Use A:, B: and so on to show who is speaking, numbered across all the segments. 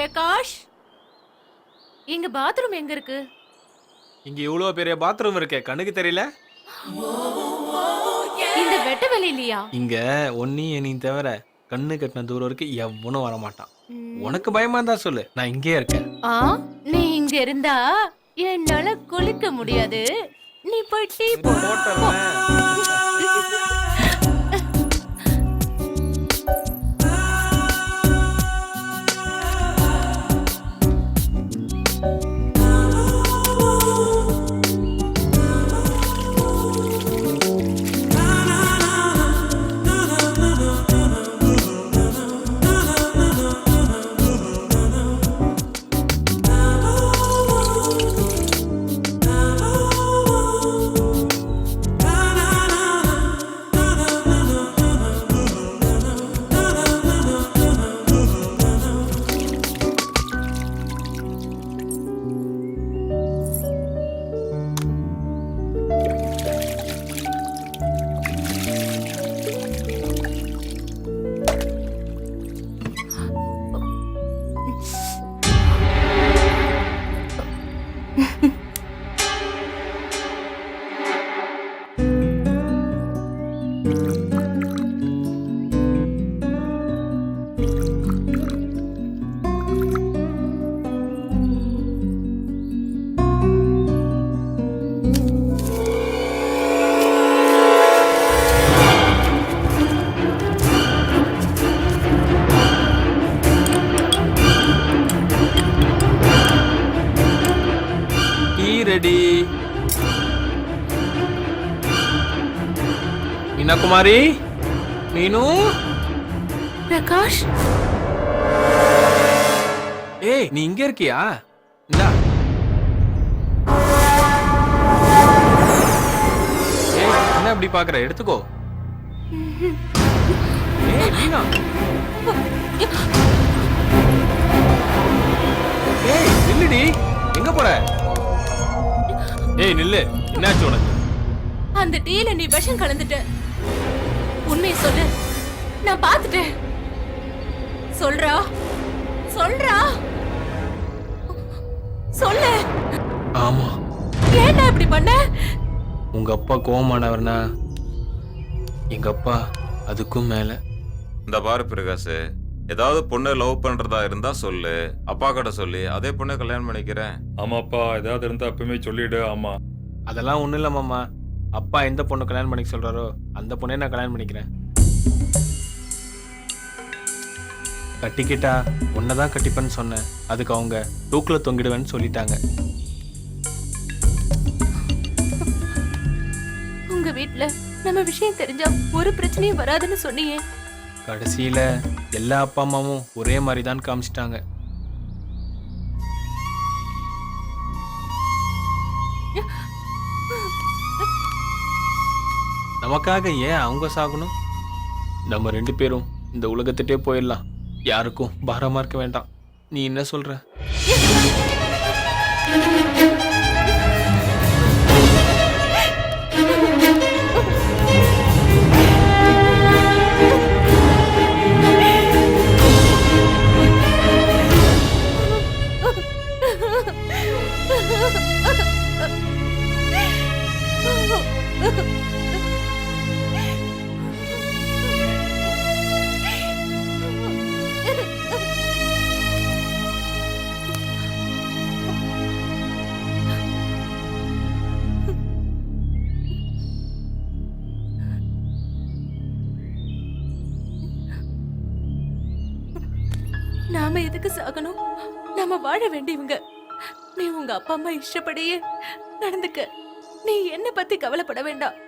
A: பிரகாஷ், எங்க பாத்ரூம் எங்க இருக்கு?
B: இங்க இவ்வளவு பெரிய பாத்ரூம் இருக்கே, கண்ணுக்கு தெரியல?
A: இந்த வெட்ட வெளியிலயா?
B: இங்க ஒன்னையும் நீ தவிர கண்ணு கட்டின தூரம் இருக்கு, எவனும் வரமாட்டான்.
A: ம்.
B: உனக்கு பயமா இருந்தா சொல்லு, நான் இங்கேயே இருக்கேன்.
A: ஆ, நீ இங்க இருந்தா என்னால குளிக்க முடியாது. நீ போய் டீ போடு. போ.
B: Tea ready. மீனா குமாரி, மீனு.
A: பிரகாஷ்,
B: ஏய், நீ இங்க இருக்கியா? இந்தா. ஏய், என்ன இப்படி பாக்குற? எடுத்துக்கோ. ஏய் மீனா. ஏய் நில்லுடி, எங்க போற? ஏய் நில்லு, என்னாச்சு உனக்கு?
A: அந்த டீல நீ விஷம் கலந்துட்ட. உண்மையை சொல்லு, நான் பார்த்துட்டேன். சொல்றா, சொல்றா, சொல்லு.
B: ஆமா,
A: ஏன்டா இப்படி பண்ண?
B: உங்க அப்பா கோவமானவர்னா எங்க அப்பா அதுக்கும் மேல.
C: இந்த பாரு பிரகாஷ், ஏதாவது பொண்ணு லவ் பண்றதா இருந்தா சொல்லு, அப்பா கிட்ட சொல்லி அதே பொண்ணை கல்யாணம் பண்ணிக்கிறேன்.
D: ஆமாப்பா, ஏதாவது இருந்தா அப்பவுமே சொல்லிடு. ஆமா,
B: அதெல்லாம் ஒண்ணும் இல்ல மாமா. அப்பா எந்த பொண்ணு கல்யாணம் பண்ணிக்க சொல்றாரோ அந்த பொண்ணே நான் கல்யாணம் பண்ணிக்கிறேன். கட்டிக்கிட்டா உன்னதான் கட்டிப்பேன்னு சொன்னேன். அதுக்கு அவங்க தூக்குல தொங்கிடுவேன்னு சொல்லிட்டாங்க.
A: உங்க வீட்ல நம்ம விஷயம் தெரிஞ்சா ஒரு பிரச்சனையும் வராதுன்னு சொன்னியே.
B: கடைசியில எல்லா அப்பா அம்மாவும் ஒரே மாதிரி தான் காமிச்சிட்டாங்க. நமக்காக ஏன் அவங்க சாகணும்? நம்ம 2 பேரும் இந்த உலகத்திட்டே போயிடலாம். யாருக்கும் பாரமா இருக்க வேண்டாம். நீ என்ன சொல்ற?
A: நாம எதுக்கு சாகணும்? நாம வாழ வேண்டியவங்க. நீ உங்க அப்பா அம்மா இஷ்டப்படியே நடந்துக்க. நீ என்ன பத்தி கவலைப்பட வேண்டாம்.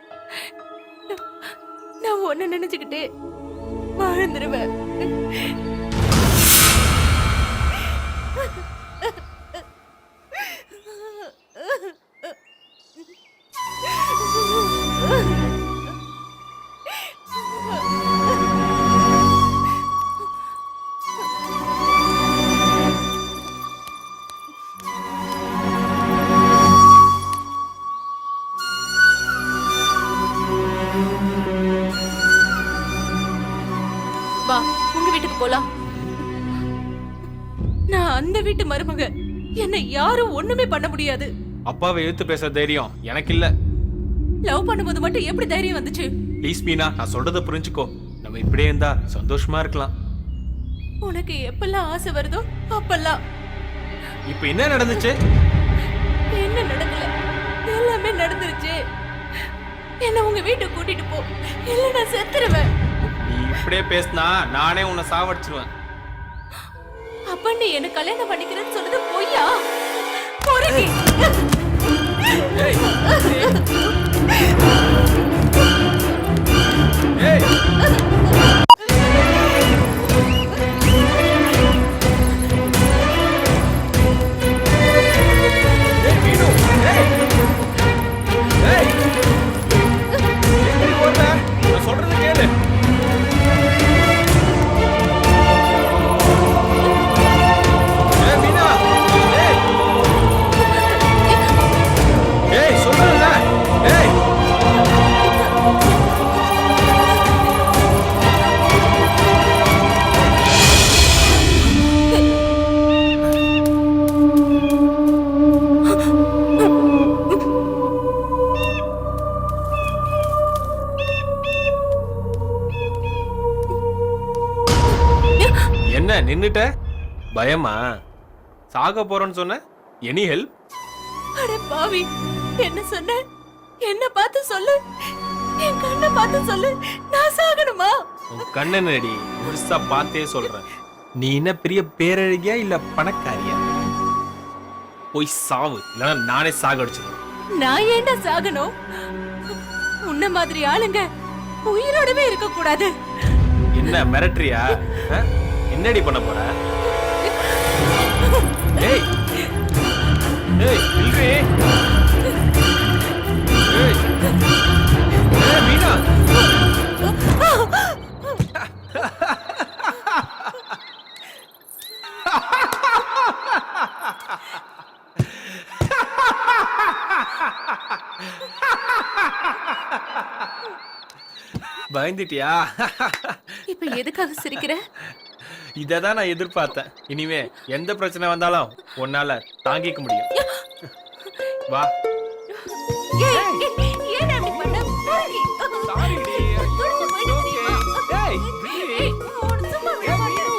A: நான் ஒன்னு நினைச்சுக்கிட்டே வாழ்ந்துருவேன். வா, உங்க வீட்டுக்கு போலாம். நான் அந்த வீட்டு மருமக. என்னை யாரும் ஒண்ணுமே பண்ண முடியாது.
B: அப்பாவை எழுத்து பேச தைரியம் எனக்கு இல்ல.
A: லவ் பண்ணும்போது மட்டும் எப்படி தைரியம் வந்துச்சு?
B: ப்ளீஸ் மீனா, நான் சொல்றத புரிஞ்சுக்கோ. நம்ம இப்படியே இருந்தா சந்தோஷமா இருக்கலாம்.
A: உனக்கு எப்பெல்லாம் ஆசை வருதோ அப்பெல்லாம்.
B: இப்ப என்ன நடந்துச்சு?
A: என்ன நடக்கல, எல்லாமே நடந்துருச்சு. என்ன உங்க வீட்டுக்கு கூட்டிட்டு போ, இல்ல நான் செத்துருவேன்.
B: நீ இப்படியே பேசினா நானே உன்னை சாவடிச்சிருவேன்.
A: அப்ப நீ என்ன கல்யாணம் பண்ணிக்கிறேன்னு சொன்னது பொய்யா? பொறுக்கி.
B: ஏய், ஏய். ஏய், மீனு, ஏய். ஏய். எப்படி ஓடுற? நான் சொல்றதை கேளு. ஏய், மீனா. ஏய். ஏய், சொல்றேன்ல. ஏய். என்ன நின்னுட்ட? பயமா? சாக போறேன்னு சொன்ன? Any help?
A: அட பாவி, என்ன சொன்ன? என்ன பார்த்து சொல்லு, என் கண்ணை பார்த்து சொல்லு. நான் சாகணுமா?
B: உன் கண்ணனடி முழுசா பார்த்தே சொல்றேன். நீ என்ன பெரிய பேரழகியா இல்ல பணக்காரியா? போய் சாவு, இல்லைன்னா நானே சாகடிச்சிருவேன்.
A: நான் ஏன்டா சாகணும்? உன்ன மாதிரி ஆளுங்க உயிரோடவே இருக்க கூடாது.
B: என்ன மிரட்டுறியா? ஆ? என்னடி பண்ண போற? ஏய் ஏய் நில்றி. ஏய் ஏய் மீனா. பயந்துட்டியா?
A: இப்ப எதுக்காக சிரிக்கிற?
B: இததான் நான் எதிர்பார்த்தேன். இனிமே எந்த பிரச்சனை வந்தாலும் உன்னால தாங்கிக்க முடியும். வா.
A: ஏய், ஏன் அப்படி பண்ண? பாருங்க.
B: Sorry டி.
A: துடிச்சு போயிட்டு தெரியுமா?
B: ஏய்,
A: ஏய், உன்னை சும்மா விட மாட்டேன்.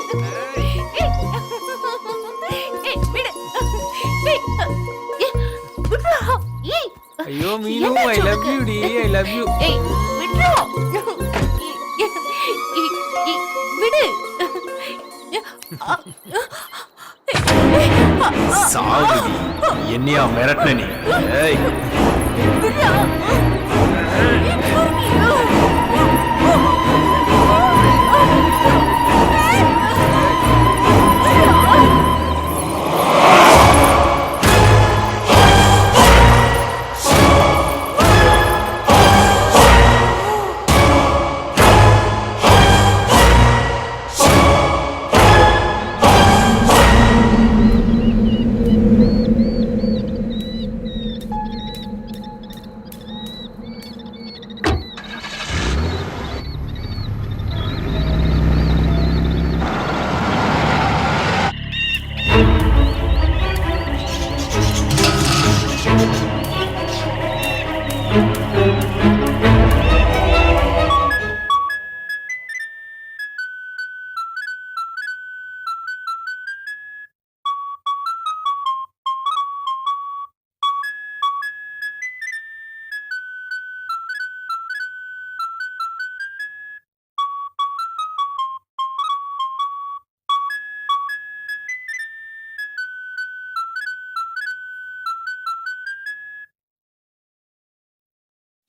A: ஏய், ஏய், விடு. ஏய், விட்றா. ஏய்,
B: ஐயோ மீனு,
A: என்னாச்சு
B: ஐ லவ்
A: உனக்கு?
B: யூ டி, ஐ லவ் யூ.
A: ஏய், விட்றா. விடு.
B: சாகுடி. என்னையா மிரட்டுன நீ? ஏய்
A: விட்றா.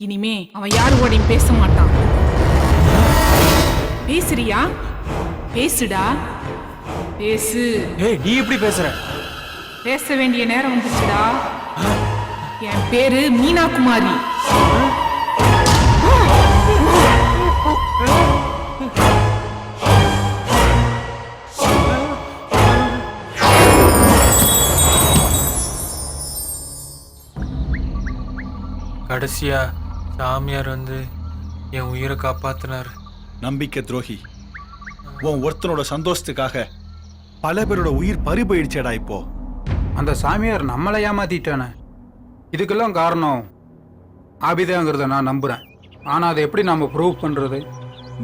E: இனிமே அவன் யாரோடையும் பேச மாட்டான். பேசுறியா? பேசுடா, பேசு.
B: ஏய் நீ எப்படி பேசுற?
E: பேச வேண்டிய நேரம் வந்துச்சுடா. என் பேரு மீனா குமாரி.
B: கடைசியா சாமியார் வந்து என் உயிரை காப்பாத்தினாரு.
F: நம்பிக்கை துரோகி. உன் ஒருத்தனோட சந்தோஷத்துக்காக பல பேரோட உயிர் பறி போயிடுச்சேடா இப்போ.
G: அந்த சாமியார் நம்மளை ஏமாத்திட்டானே. இதுக்கெல்லாம் காரணம் ஆபிதாங்கிறத நான் நம்புறேன். ஆனா அதை எப்படி நாம ப்ரூவ் பண்றது?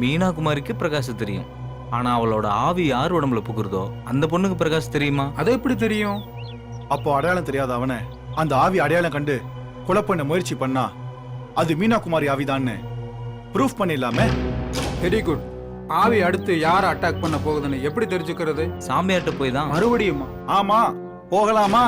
H: மீனா குமாரிக்கு பிரகாஷ் தெரியும். ஆனா அவளோட ஆவி யார் உடம்புல புகுறதோ அந்த பொண்ணுக்கு பிரகாஷ் தெரியுமா?
G: அது எப்படி தெரியும்?
F: அப்போ அடையாளம் தெரியாத அவனை அந்த ஆவி அடையாளம் கண்டு கொலை பண்ண முயற்சி பண்ணா அது மீனா குமாரி ஆவிதான்னு ப்ரூஃப் பண்ணிடலாமே.
G: Very good. ஆவி அடுத்து யாரை அட்டாக் பண்ண போகுதுன்னு எப்படி தெரிஞ்சுக்கிறது?
H: சாமியார்ட்ட போய் தான்.
G: மறுபடியுமா?
F: ஆமா, போகலாமா?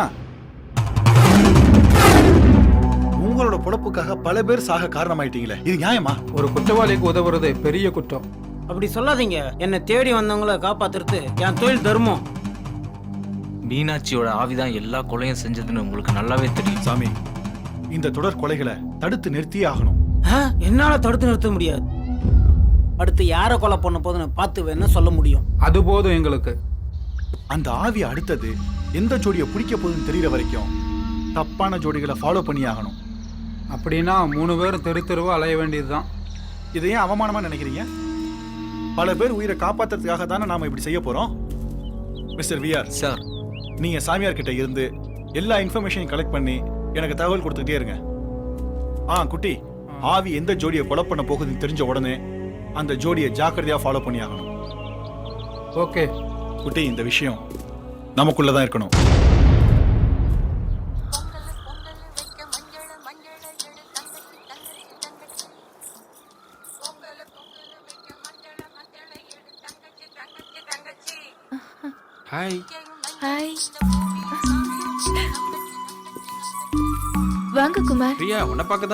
F: உங்களோட பொழப்புக்காக பல பேர் சாக காரணமாயிட்டீங்களே, இது நியாயமா?
G: ஒரு குற்றவாளிக்கு உதவுறது பெரிய குற்றம்.
I: அப்படி சொல்லாதீங்க. என்னை தேடி வந்தவங்கள காப்பாத்துறது என் தொழில் தர்மம்.
H: மீனாட்சியோட ஆவிதான் எல்லா கொலையும் செஞ்சதுன்னு உங்களுக்கு நல்லாவே தெரியும்.
F: சாமி, இந்த தொடர் கொலைகளை தடுத்து நிறுத்தியே ஆகணும்.
I: என்னால தடுத்து நிறுத்த முடியாது. அடுத்து யாரை கொலை பண்ண போதுன்னு பார்த்து வேணா சொல்ல முடியும்.
G: அது போதும் எங்களுக்கு.
F: அந்த ஆவி அடுத்தது எந்த ஜோடியை பிடிக்க போகுதுன்னு தெரியற வரைக்கும் தப்பான ஜோடிகளை ஃபாலோ பண்ணி ஆகணும்.
G: அப்படின்னா 3 பேரும் தெரு தெருவா அலைய வேண்டியதுதான்.
F: இதை ஏன் அவமானமா நினைக்கிறீங்க? பல பேர் உயிரை காப்பாத்துறதுக்காக தானே நாம இப்படி செய்ய போறோம். மிஸ்டர் விஆர்
H: சார்,
F: நீங்க சாமியார் கிட்ட இருந்து எல்லா இன்ஃபர்மேஷனையும் கலெக்ட் பண்ணி எனக்கு தகவல் கொடுத்துக்கிட்டே இருங்க. குட்டி, ஆவி எந்த ஜோடியை கொலை பண்ண போகுதுன்னு தெரிஞ்ச உடனே அந்த ஜோடியை ஜாக்கிரதையா ஃபாலோ பண்ணி ஆகணும்.
G: ஓகே
F: குட்டி, இந்த விஷயம் நமக்குள்ளதான் இருக்கணும்.
B: ஹாய்.
A: ஹாய். வாங்க குமார்.
B: பிரியா, உன்னை பார்க்க